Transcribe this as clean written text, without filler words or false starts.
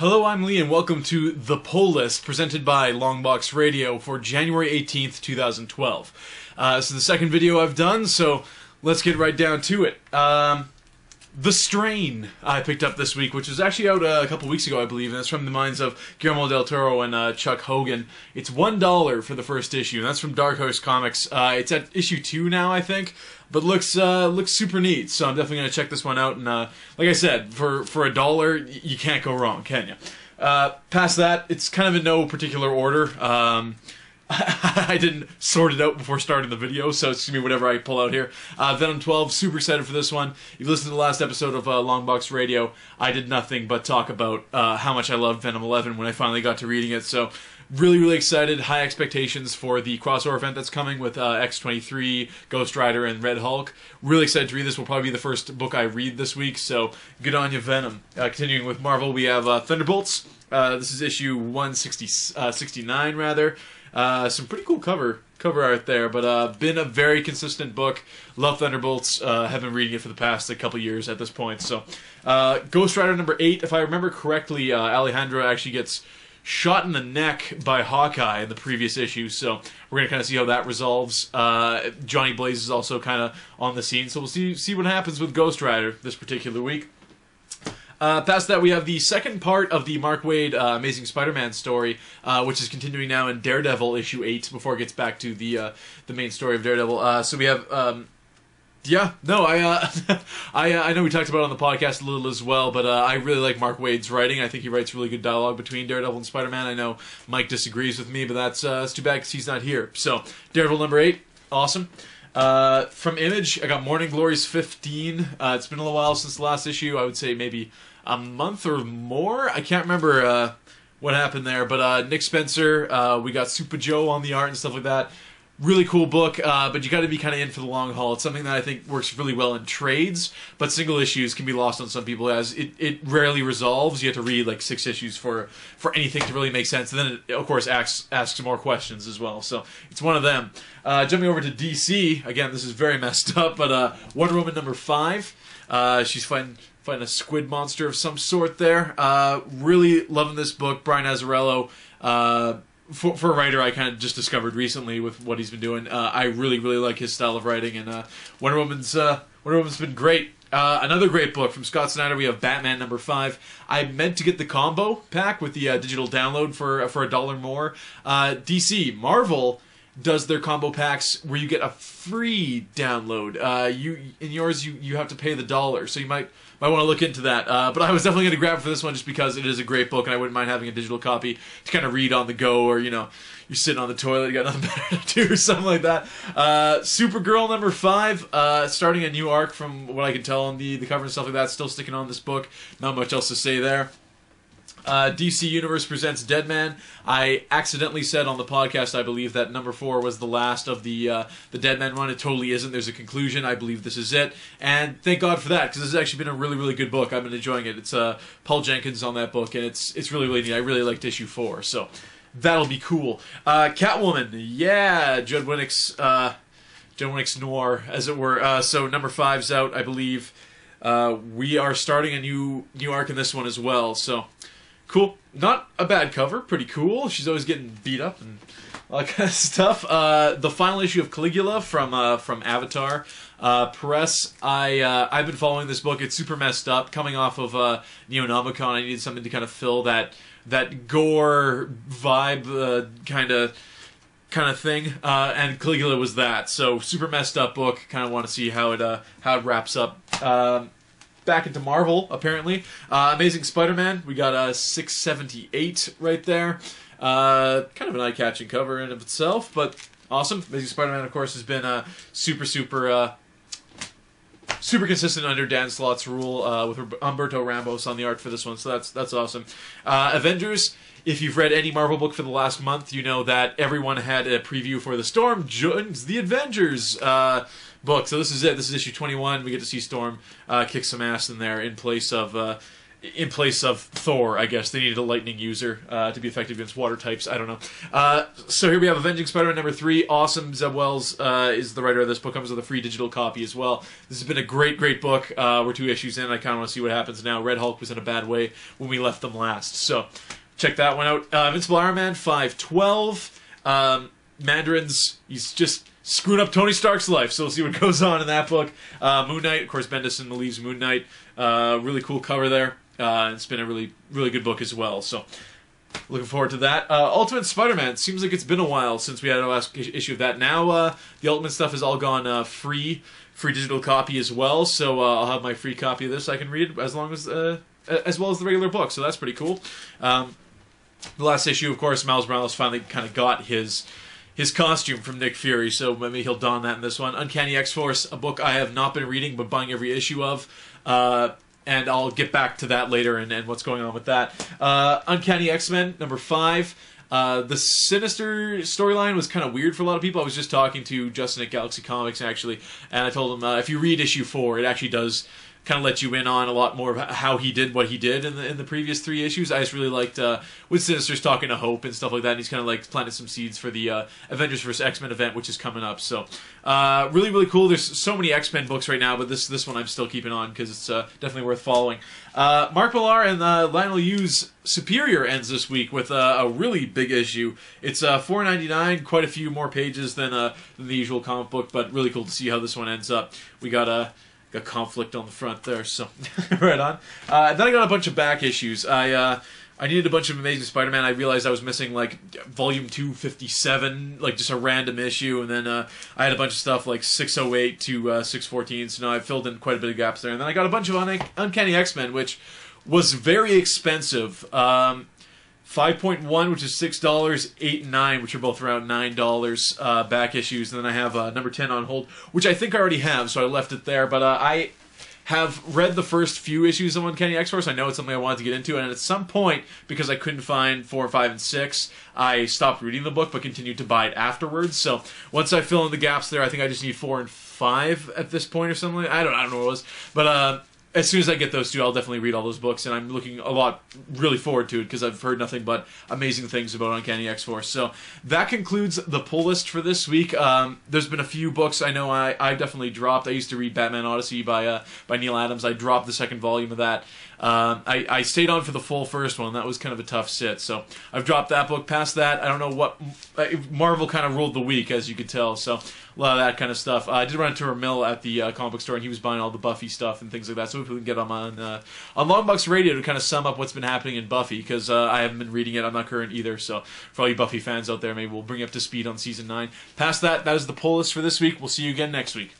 Hello, I'm Lee, and welcome to The Poll List, presented by Longbox Radio for January 18th, 2012. This is the second video I've done, so let's get right down to it. The Strain I picked up this week, which was actually out a couple weeks ago, I believe, and it's from the minds of Guillermo del Toro and Chuck Hogan. It's $1 for the first issue, and that's from Dark Horse Comics. It's at issue 2 now, I think, but looks super neat, so I'm definitely going to check this one out, and like I said, for $1, you can't go wrong, can you? Past that, it's kind of in no particular order. I didn't sort it out before starting the video, so it's going to be whatever I pull out here. Venom 12, super excited for this one. If you listened to the last episode of Longbox Radio, I did nothing but talk about how much I loved Venom 11 when I finally got to reading it, so really excited. High expectations for the crossover event that's coming with X-23, Ghost Rider, and Red Hulk. Really excited to read this. Will probably be the first book I read this week, so good on you, Venom. Continuing with Marvel, we have Thunderbolts. This is issue 169, rather. Some pretty cool cover art there, but been a very consistent book. Love Thunderbolts. Have been reading it for the past couple years at this point. So, Ghost Rider number 8, if I remember correctly, Alejandro actually gets shot in the neck by Hawkeye in the previous issue, so we're going to kind of see how that resolves. Johnny Blaze is also kind of on the scene, so we'll see what happens with Ghost Rider this particular week. Past that, we have the second part of the Mark Waid Amazing Spider-Man story, which is continuing now in Daredevil issue 8 before it gets back to the main story of Daredevil. So we have, I know we talked about it on the podcast a little as well, but I really like Mark Waid's writing. I think he writes really good dialogue between Daredevil and Spider-Man. I know Mike disagrees with me, but that's too bad because he's not here. So Daredevil number 8, awesome. From Image, I got Morning Glories 15. It's been a little while since the last issue. I would say maybe a month or more. I can't remember what happened there, but Nick Spencer, we got Super Joe on the art and stuff like that. Really cool book, but you got to be kind of in for the long haul. It's something that I think works really well in trades, but single issues can be lost on some people as it rarely resolves. You have to read like 6 issues for anything to really make sense, and then it, of course, asks more questions as well. So it's one of them. Jumping over to DC, again, this is very messed up, but Wonder Woman number 5. She's fighting a squid monster of some sort there. Really loving this book. Brian Azzarello, for a writer I kind of just discovered recently with what he's been doing. I really like his style of writing, and Wonder Woman's been great. Another great book from Scott Snyder. We have Batman number 5. I meant to get the combo pack with the digital download for $1 more. DC Marvel does their combo packs where you get a free download. In yours you have to pay the $1, so you might want to look into that. But I was definitely going to grab it for this one just because it is a great book, and I wouldn't mind having a digital copy to kind of read on the go, or you're sitting on the toilet, you got nothing better to do, or something like that. Supergirl number 5, starting a new arc from what I can tell on the cover and stuff like that. Still sticking on this book. Not much else to say there. DC Universe presents Deadman. I accidentally said on the podcast, I believe, that number 4 was the last of the Deadman run. It totally isn't. There's a conclusion. I believe this is it. And thank God for that, because this has actually been a really good book. I've been enjoying it. It's Paul Jenkins on that book, and it's really neat. I really liked issue 4, so that'll be cool. Catwoman. Yeah, Judd Winnick's noir, as it were. So number 5's out, I believe. We are starting a new arc in this one as well, so cool. Not a bad cover. Pretty cool. She's always getting beat up and all that kind of stuff. The final issue of Caligula from Avatar Press. I've been following this book. It's super messed up. Coming off of Neonomicon, I needed something to kind of fill that gore vibe kind of thing. And Caligula was that. So super messed up book. Kind of want to see how it wraps up. Back into Marvel, apparently. Amazing Spider-Man, we got 678 right there. Kind of an eye-catching cover in of itself, but awesome. Amazing Spider-Man, of course, has been super consistent under Dan Slott's rule with Humberto Ramos on the art for this one, so that's awesome. Avengers, if you've read any Marvel book for the last month, you know that everyone had a preview for the Storm joins the Avengers book. So this is it. This is issue 21. We get to see Storm kick some ass in there in place of in place of Thor, I guess. They needed a lightning user to be effective against water types. I don't know. So here we have Avenging Spider-Man number 3. Awesome. Zeb Wells is the writer of this book. Comes with a free digital copy as well. This has been a great, great book. We're 2 issues in. I kind of want to see what happens now. Red Hulk was in a bad way when we left them last. So check that one out. Invincible Iron Man 512. Mandarin's, he's just screwing up Tony Stark's life, so we'll see what goes on in that book. Moon Knight, of course, Bendis believes Moon Knight. Really cool cover there. It's been a really, really good book as well, so looking forward to that. Ultimate Spider-Man, seems like it's been a while since we had our last issue of that. Now, the Ultimate stuff has all gone free digital copy as well, so I'll have my free copy of this I can read as well as the regular book, so that's pretty cool. The last issue, of course, Miles Morales finally kind of got his costume from Nick Fury, so maybe he'll don that in this one. Uncanny X-Force, a book I have not been reading, but buying every issue of. And I'll get back to that later and what's going on with that. Uncanny X-Men, number 5. The Sinister storyline was kind of weird for a lot of people. I was just talking to Justin at Galaxy Comics, actually, and I told him if you read issue 4, it actually does kind of let you in on a lot more of how he did what he did in the previous 3 issues. I just really liked with Sinister's talking to Hope and stuff like that, and he's kind of like planted some seeds for the Avengers vs. X-Men event, which is coming up. So really, really cool. There's so many X-Men books right now, but this one I'm still keeping on because it's definitely worth following. Mark Millar and Lionel Yu's Superior ends this week with a really big issue. It's $4.99, quite a few more pages than the usual comic book, but really cool to see how this one ends up. We got a conflict on the front there, so right on. Then I got a bunch of back issues. I needed a bunch of Amazing Spider-Man. I realized I was missing like Volume 257, like just a random issue, and then I had a bunch of stuff like 608 to 614, so now I filled in quite a bit of gaps there. And then I got a bunch of Uncanny X-Men, which was very expensive. 5.1, which is $6, 8 and 9, which are both around $9 back issues. And then I have number 10 on hold, which I think I already have, so I left it there. But I have read the first few issues of Uncanny X-Force. I know it's something I wanted to get into, and at some point, because I couldn't find 4, 5, and 6, I stopped reading the book, but continued to buy it afterwards. So once I fill in the gaps there, I think I just need 4 and 5 at this point or something. I don't know what it was. But as soon as I get those 2, I'll definitely read all those books, and I'm looking really forward to it, because I've heard nothing but amazing things about Uncanny X-Force. So that concludes the pull list for this week. There's been a few books I know I definitely dropped. I used to read Batman Odyssey by Neil Adams. I dropped the 2nd volume of that. I stayed on for the full first one. That was kind of a tough sit, so I've dropped that book. Past that, I don't know what... Marvel kind of ruled the week, as you could tell, so a lot of that kind of stuff. I did run into Ramil at the comic book store, and he was buying all the Buffy stuff and things like that, so hopefully we can get him on Longbox Radio to kind of sum up what's been happening in Buffy, because I haven't been reading it. I'm not current either, so for all you Buffy fans out there, maybe we'll bring you up to speed on Season 9. Past that, that is the pull list for this week. We'll see you again next week.